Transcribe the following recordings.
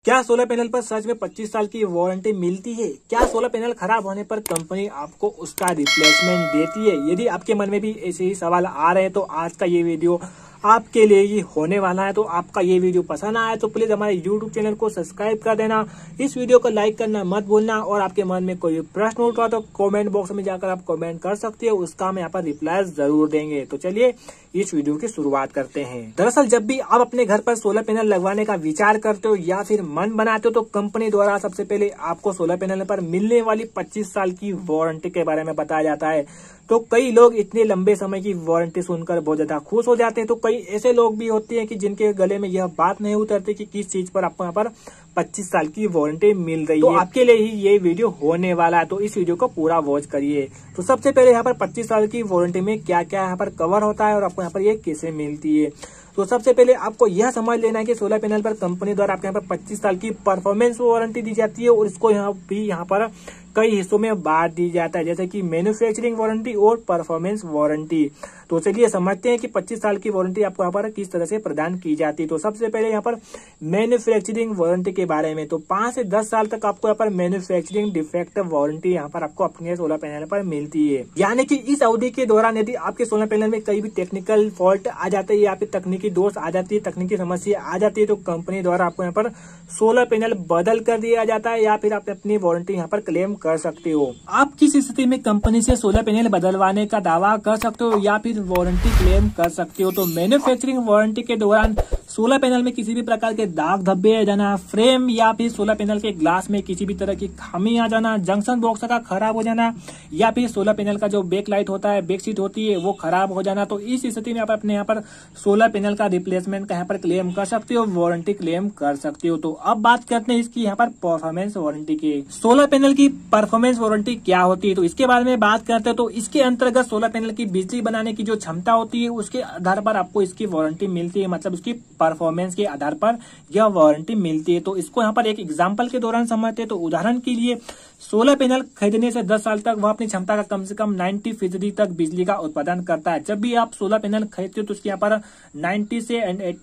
क्या solar panel पर सच में 25 साल की वारंटी मिलती है? क्या सोलर पैनल खराब होने पर कंपनी आपको उसका रिप्लेसमेंट देती है? यदि आपके मन में भी ऐसे ही सवाल आ रहे हैं तो आज का ये वीडियो आपके लिए ही होने वाला है। तो आपका ये वीडियो पसंद आया तो प्लीज हमारे YouTube चैनल को सब्सक्राइब कर देना, इस वीडियो को लाइक करना मत भूलना, और आपके मन में कोई प्रश्न उठा तो कमेंट बॉक्स में जाकर आप कमेंट कर सकते हो, उसका हम यहाँ पर रिप्लाई जरूर देंगे। तो चलिए इस वीडियो की शुरुआत करते हैं। दरअसल जब भी आप अपने घर पर सोलर पैनल लगवाने का विचार करते हो या फिर मन बनाते हो तो कंपनी द्वारा सबसे पहले आपको सोलर पैनल पर मिलने वाली 25 साल की वारंटी के बारे में बताया जाता है। तो कई लोग इतने लंबे समय की वारंटी सुनकर बहुत ज्यादा खुश हो जाते हैं, तो कई ऐसे लोग भी होते हैं कि जिनके गले में यह बात नहीं उतरती कि किस चीज पर आपको यहाँ पर 25 साल की वारंटी मिल रही है। तो आपके लिए ही ये वीडियो होने वाला है, तो इस वीडियो को पूरा वॉच करिए। तो सबसे पहले यहाँ पर 25 साल की वारंटी में क्या क्या यहाँ पर कवर होता है और आपको यहाँ पर ये कैसे मिलती है। तो सबसे पहले आपको यह समझ लेना है कि सोलर पैनल पर कंपनी द्वारा आपके यहाँ पर 25 साल की परफॉर्मेंस वारंटी दी जाती है, और इसको यहाँ पर कई हिस्सों में बांट दी जाता है, जैसे कि मैन्युफैक्चरिंग वारंटी और परफॉर्मेंस वारंटी। तो चलिए समझते हैं कि 25 साल की वारंटी आपको यहाँ पर किस तरह से प्रदान की जाती है। तो सबसे पहले यहाँ पर मैन्युफैक्चरिंग वारंटी के बारे में, तो 5 से 10 साल तक आपको यहाँ पर मैन्युफैक्चरिंग डिफेक्ट वारंटी यहाँ पर आपको अपने सोलर पैनल पर मिलती है। यानी कि इस अवधि के दौरान यदि आपके सोलर पैनल में कई भी टेक्निकल फॉल्ट आ जाते हैं या फिर तकनीकी दोष आ जाती है, तकनीकी समस्या आ जाती है, तो कंपनी द्वारा आपको यहाँ पर सोलर पैनल बदल कर दिया जाता है या फिर आप अपनी वारंटी यहाँ पर क्लेम कर सकते हो। आप किस स्थिति में कंपनी से सोलर पैनल बदलवाने का दावा कर सकते हो या फिर वारंटी क्लेम कर सकते हो। तो मैन्युफैक्चरिंग वारंटी के दौरान सोलर पैनल में किसी भी प्रकार के दाग धब्बे आ जाना, फ्रेम या फिर सोलर पैनल के ग्लास में किसी भी तरह की खामी आ जाना, जंक्शन बॉक्स का खराब हो जाना, या फिर सोलर पैनल का जो बैक लाइट होता है, बैक सीट होती है, वो खराब हो जाना, तो इस स्थिति में आप अपने यहाँ पर सोलर पैनल का रिप्लेसमेंट का यहाँ पर क्लेम कर सकते हो, वारंटी क्लेम कर सकते हो। तो अब बात करते हैं इसकी यहाँ पर परफॉर्मेंस वारंटी की। सोलर पैनल की परफॉर्मेंस वारंटी क्या होती है, तो इसके बारे में बात करते हैं। तो इसके अंतर्गत सोलर पैनल की बिजली बनाने की जो क्षमता होती है उसके आधार पर आपको इसकी वारंटी मिलती है, मतलब उसकी परफॉर्मेंस के आधार पर यह वारंटी मिलती है। तो इसको यहाँ पर एक एग्जांपल के दौरान समझते हैं। तो उदाहरण के लिए सोलर पैनल खरीदने से 10 साल तक वह अपनी क्षमता का कम से कम 90% तक बिजली का उत्पादन करता है। जब भी आप सोलर पैनल खरीदते हो तो उसके यहाँ पर 80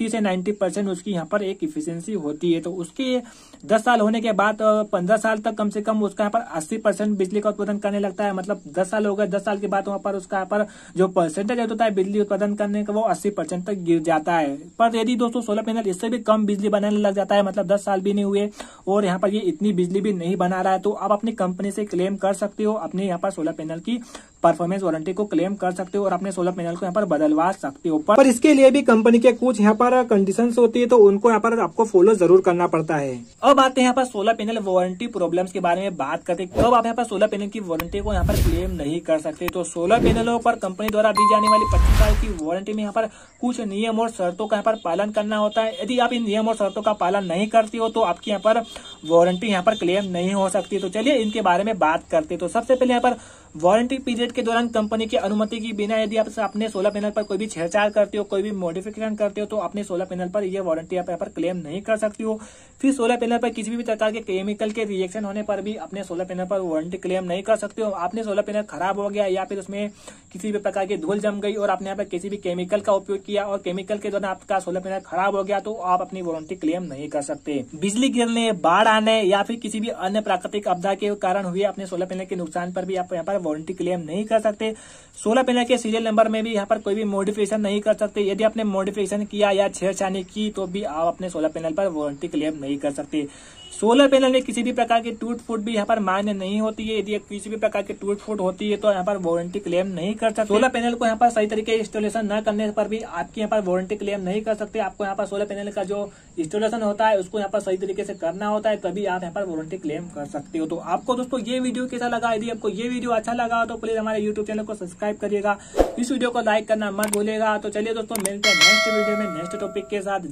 से 90% उसकी यहाँ पर एक इफिशियंसी होती है। तो उसके 10 साल होने के बाद 15 साल तक कम से कम उसका यहाँ पर 80% बिजली का उत्पादन करने लगता है। मतलब 10 साल हो गए, 10 साल के बाद वहाँ पर उसका यहाँ पर जो परसेंटेज होता है बिजली उत्पादन करने का वो 80% तक गिर जाता है। पर यदि दोस्तों सोलर पैनल इससे भी कम बिजली बनाने लग जाता है, मतलब 10 साल भी नहीं हुए और यहाँ पर ये इतनी बिजली भी नहीं बना रहा है, तो आप अपनी कंपनी से क्लेम कर सकते हो, अपने यहाँ पर सोलर पैनल की परफॉर्मेंस वारंटी को क्लेम कर सकते हो और अपने सोलर पैनल को यहाँ पर बदलवा सकते हो। पर इसके लिए भी कंपनी के कुछ यहाँ पर कंडीशंस होती है, तो उनको यहाँ पर आपको फॉलो जरूर करना पड़ता है। अब आते हैं यहाँ पर सोलर पैनल वारंटी प्रॉब्लम्स के बारे में बात करते हैं। कब आप यहाँ पर सोलर पैनल की वारंटी को यहाँ पर क्लेम नहीं कर सकते। तो सोलर पैनलों पर कंपनी द्वारा दी जाने वाली 25 साल की वारंटी में यहाँ पर कुछ नियम और शर्तों का यहाँ पर पालन करना होता है। यदि आप इन नियम और शर्तों का पालन नहीं करती हो तो आपकी यहाँ पर वारंटी यहाँ पर क्लेम नहीं हो सकती। तो चलिए इनके बारे में बात करते हैं। तो सबसे पहले यहाँ पर वारंटी पीरियड के दौरान कंपनी की अनुमति के बिना यदि आप अपने सोलर पैनल पर कोई भी छेड़छाड़ करते हो, कोई भी मॉडिफिकेशन करते हो, तो अपने सोलर पैनल पर यह वारंटी आप यहाँ पर क्लेम नहीं कर सकती हो। फिर सोलर पैनल पर किसी भी प्रकार के केमिकल के रिएक्शन होने पर भी अपने सोलर पैनल पर वारंटी क्लेम नहीं कर सकते हो। आपने सोलर पैनल खराब हो गया या फिर उसमें किसी भी प्रकार की धूल जम गई और आपने यहाँ पर किसी भी केमिकल का उपयोग किया और केमिकल के दौरान आपका सोलर पैनल खराब हो गया, तो आप अपनी वारंटी क्लेम नहीं कर सकते। बिजली गिरने, बाढ़ आने या फिर किसी भी अन्य प्राकृतिक आपदा के कारण हुए अपने सोलर पैनल के नुकसान पर भी आप यहाँ पर वारंटी क्लेम नहीं कर सकते। सोलर पैनल के सीरियल नंबर में भी यहाँ पर कोई भी मॉडिफिकेशन नहीं कर सकते। यदि आपने मॉडिफिकेशन किया या छेड़छाड़ी की तो भी आप अपने सोलर पैनल पर वारंटी क्लेम नहीं कर सकते। सोलर पैनल में किसी भी प्रकार की टूट फूट भी यहाँ पर मान्य नहीं होती है। यदि किसी भी प्रकार की टूट फूट होती है तो यहाँ पर वारंटी क्लेम नहीं कर सकते। सोलर पैनल को यहाँ पर सही तरीके इंस्टॉलेशन न करने पर भी आपकी यहाँ पर वारंटी क्लेम नहीं कर सकते। आपको यहाँ पर सोलर पैनल का जो इंस्टॉलेशन होता है उसको यहाँ पर सही तरीके से करना होता है, तभी आप यहाँ पर वारंटी क्लेम कर सकते हो। तो आपको दोस्तों ये वीडियो कैसा लगा? यदि आपको ये वीडियो अच्छा लगा तो प्लीज हमारे यूट्यूब चैनल को सब्सक्राइब करिएगा, इस वीडियो को लाइक करना मत भूलिएगा। तो चलिए दोस्तों मिलते हैं नेक्स्ट वीडियो में नेक्स्ट टॉपिक के साथ।